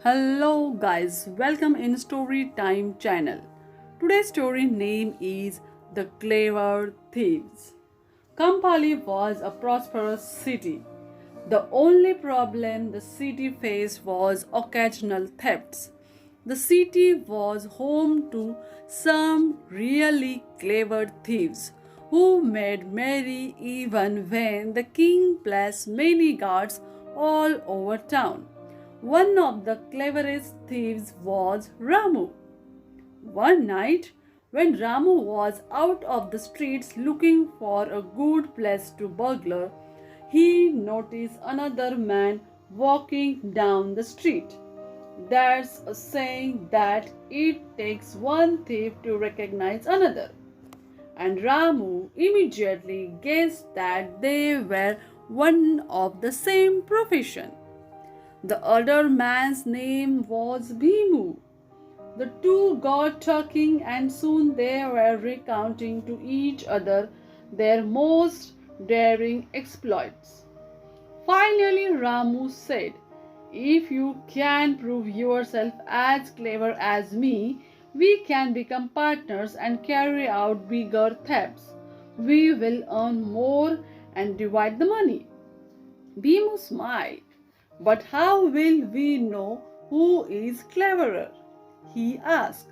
Hello guys, welcome in Story Time channel. Today's story name is The Clever Thieves. Kampali was a prosperous city. The only problem the city faced was occasional thefts. The city was home to some really clever thieves who made merry even when the king placed many guards all over town. One of the cleverest thieves was Ramu. One night, when Ramu was out of the streets looking for a good place to burglar, he noticed another man walking down the street. There's a saying that it takes one thief to recognize another. And Ramu immediately guessed that they were one of the same profession. The other man's name was Bhimu. The two got talking and soon they were recounting to each other their most daring exploits. Finally, Ramu said, "If you can prove yourself as clever as me, we can become partners and carry out bigger thefts. We will earn more and divide the money." Bhimu smiled. "But how will we know who is cleverer?" he asked.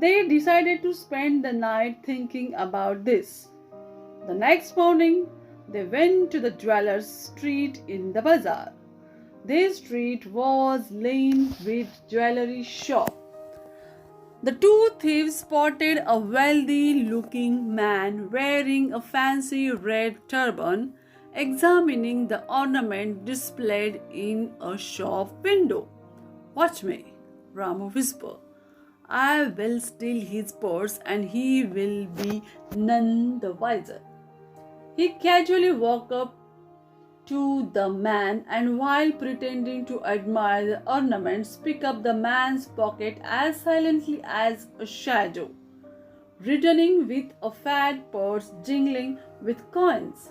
They decided to spend the night thinking about this. The next morning, they went to the jeweler's street in the bazaar. This street was lined with jewelry shops. The two thieves spotted a wealthy looking man wearing a fancy red turban, examining the ornament displayed in a shop window. "Watch me," Ramu whispered. "I will steal his purse and he will be none the wiser." He casually walked up to the man and while pretending to admire the ornaments, picked up the man's pocket as silently as a shadow, returning with a fat purse jingling with coins.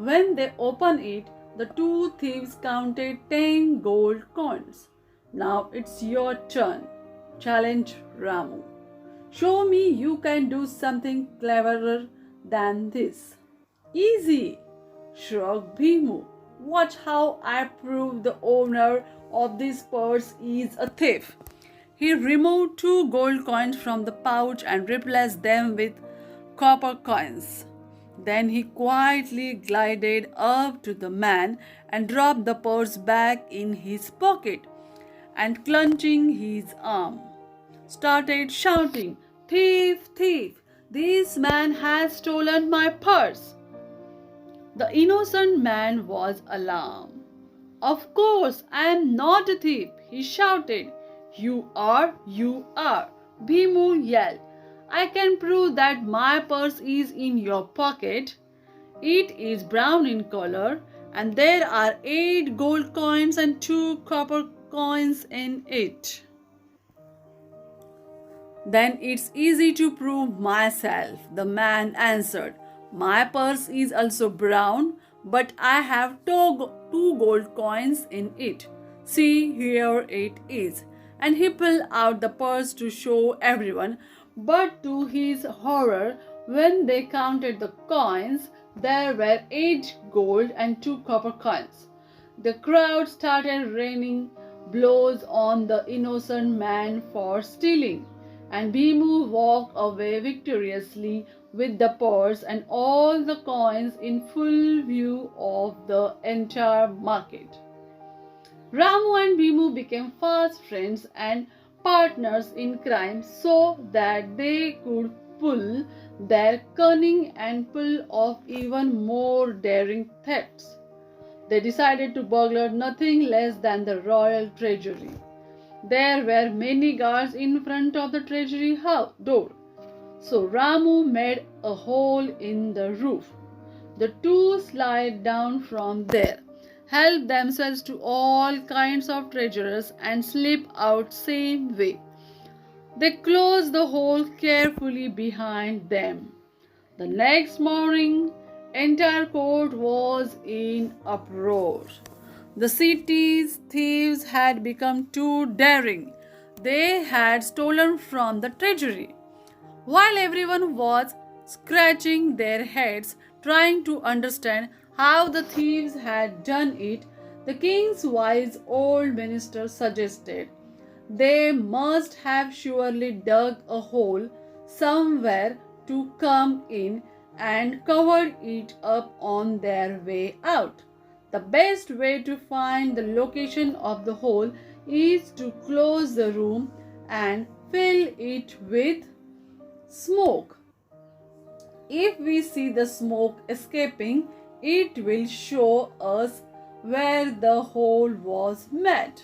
When they opened it, the two thieves counted 10 gold coins. "Now it's your turn," challenged Ramu. "Show me you can do something cleverer than this." "Easy," shrugged Bhimu. "Watch how I prove the owner of this purse is a thief." He removed 2 gold coins from the pouch and replaced them with copper coins. Then he quietly glided up to the man and dropped the purse back in his pocket and clenching his arm, started shouting, "Thief, thief! This man has stolen my purse!" The innocent man was alarmed. "Of course, I am not a thief," he shouted. "You are, you are," Bhimu yelled. "I can prove that my purse is in your pocket. It is brown in color and there are 8 gold coins and 2 copper coins in it." "Then it's easy to prove myself," the man answered. "My purse is also brown, but I have 2 gold coins in it. See, here it is." And he pulled out the purse to show everyone. But to his horror, when they counted the coins, there were 8 gold and 2 copper coins. The crowd started raining blows on the innocent man for stealing, and Bhimu walked away victoriously with the purse and all the coins in full view of the entire market. Ramu and Bhimu became fast friends and partners in crime so that they could pull their cunning and pull off even more daring thefts. They decided to burgle nothing less than the royal treasury. There were many guards in front of the treasury door, so Ramu made a hole in the roof. The two slid down from there, helped themselves to all kinds of treasures and slipped out same way. They closed the hole carefully behind them. The next morning, entire court was in uproar. The city's thieves had become too daring. They had stolen from the treasury. While everyone was scratching their heads trying to understand how the thieves had done it, the king's wise old minister suggested they must have surely dug a hole somewhere to come in and covered it up on their way out. The best way to find the location of the hole is to close the room and fill it with smoke. If we see the smoke escaping, it will show us where the hole was made.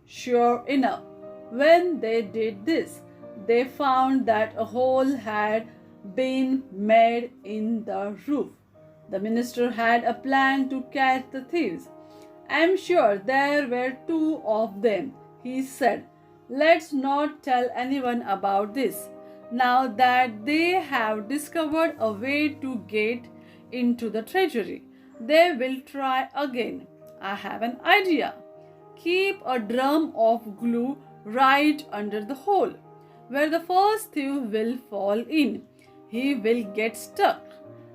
Sure enough, when they did this, they found that a hole had been made in the roof. The minister had a plan to catch the thieves. "I'm sure there were two of them," he said. "Let's not tell anyone about this. Now that they have discovered a way to get into the treasury, they will try again. I have an idea. Keep a drum of glue right under the hole, where the first thief will fall in. He will get stuck,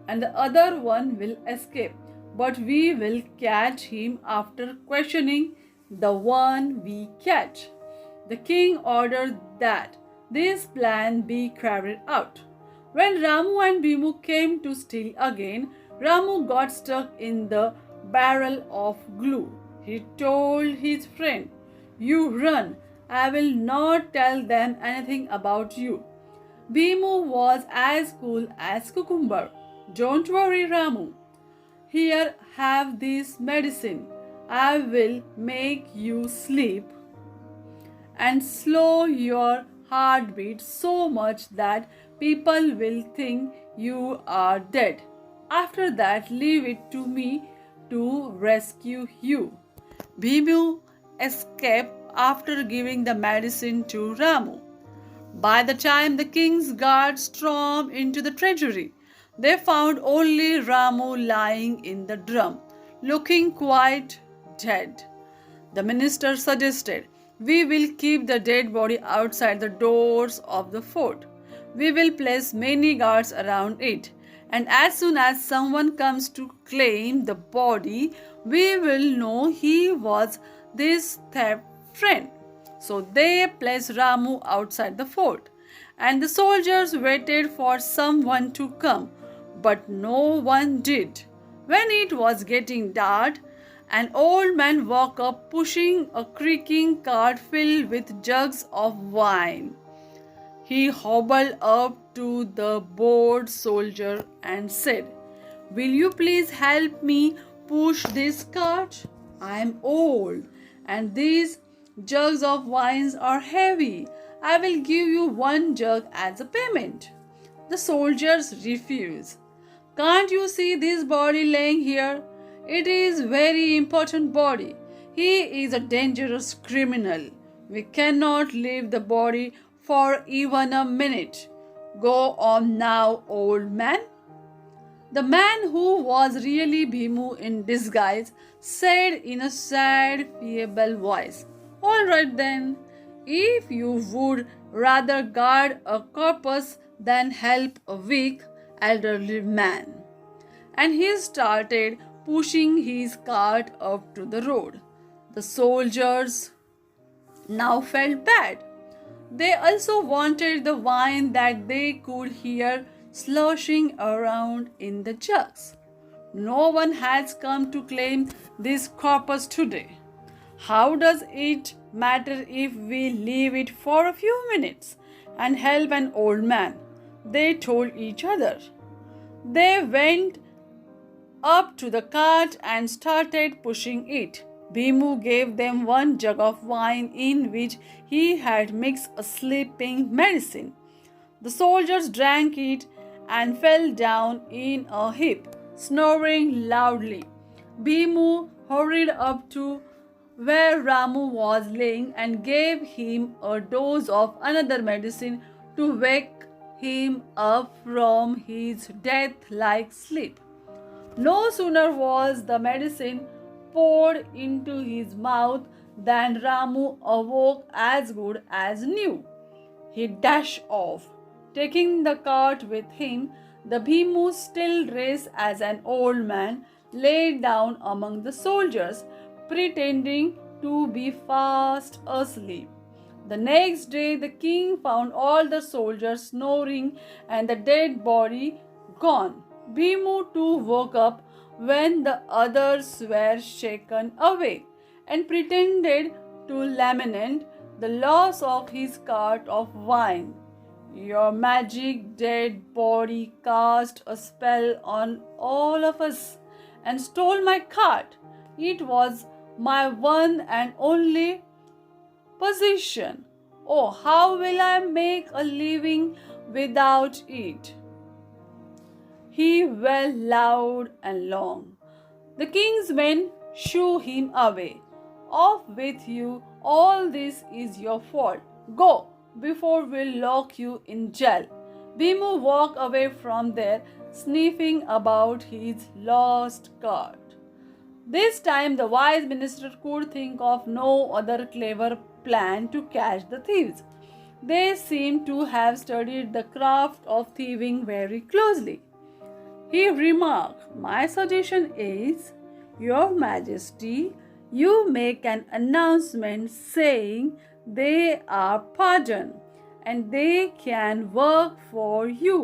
and the other one will escape. But we will catch him after questioning the one we catch." The king ordered that this plan be carried out. When Ramu and Bhimu came to steal again, Ramu got stuck in the barrel of glue. He told his friend, "You run. I will not tell them anything about you." Bhimu was as cool as cucumber. "Don't worry, Ramu. Here, have this medicine. I will make you sleep and slow your heartbeat so much that people will think you are dead. After that, leave it to me to rescue you." Bhimu escaped after giving the medicine to Ramu. By the time the king's guards stormed into the treasury, they found only Ramu lying in the drum, looking quite dead. The minister suggested, "We will keep the dead body outside the doors of the fort. We will place many guards around it, and as soon as someone comes to claim the body, we will know he was this theft friend." So they placed Ramu outside the fort, and the soldiers waited for someone to come, but no one did. When it was getting dark, an old man walked up pushing a creaking cart filled with jugs of wine. He hobbled up to the bored soldier and said, "Will you please help me push this cart? I am old, and these jugs of wines are heavy. I will give you one jug as a payment." The soldiers refused. "Can't you see this body laying here? It is very important body. He is a dangerous criminal. We cannot leave the body for even a minute. Go on now, old man." The man, who was really Bhimu in disguise, said in a sad, feeble voice, "All right then, if you would rather guard a corpse than help a weak, elderly man." And he started pushing his cart up to the road. The soldiers now felt bad. They also wanted the wine that they could hear sloshing around in the jugs. "No one has come to claim this corpus today. How does it matter if we leave it for a few minutes and help an old man?" they told each other. They went up to the cart and started pushing it. Bhimu gave them one jug of wine in which he had mixed a sleeping medicine. The soldiers drank it and fell down in a heap, snoring loudly. Bhimu hurried up to where Ramu was lying and gave him a dose of another medicine to wake him up from his death-like sleep. No sooner was the medicine poured into his mouth, then Ramu awoke as good as new. He dashed off, taking the cart with him. The Bhimu, still dressed as an old man, lay down among the soldiers, pretending to be fast asleep. The next day, the king found all the soldiers snoring and the dead body gone. Bhimu too woke up when the others were shaken awake and pretended to lament the loss of his cart of wine. Your magic dead body cast a spell on all of us and stole my cart. It was my one and only possession. Oh, how will I make a living without it? He wailed loud and long. The king's men shoo him away. Off with you, all this is your fault. Go, before we'll lock you in jail. Bhimu walked away from there, sniffing about his lost cart. This time the wise minister could think of no other clever plan to catch the thieves. They seemed to have studied the craft of thieving very closely. He remarked, "My suggestion is, Your Majesty, you make an announcement saying they are pardoned and they can work for you,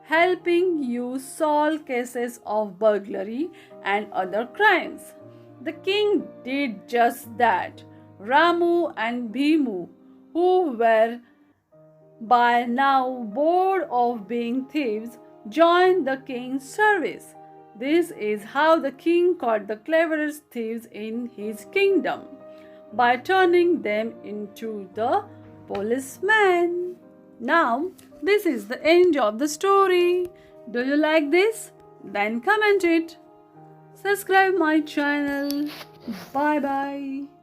helping you solve cases of burglary and other crimes." The king did just that. Ramu and Bhimu, who were by now bored of being thieves, joined the king's service. This is how the king caught the cleverest thieves in his kingdom, by turning them into the policemen. Now, this is the end of the story. Do you like this? Then comment it. Subscribe my channel. Bye bye.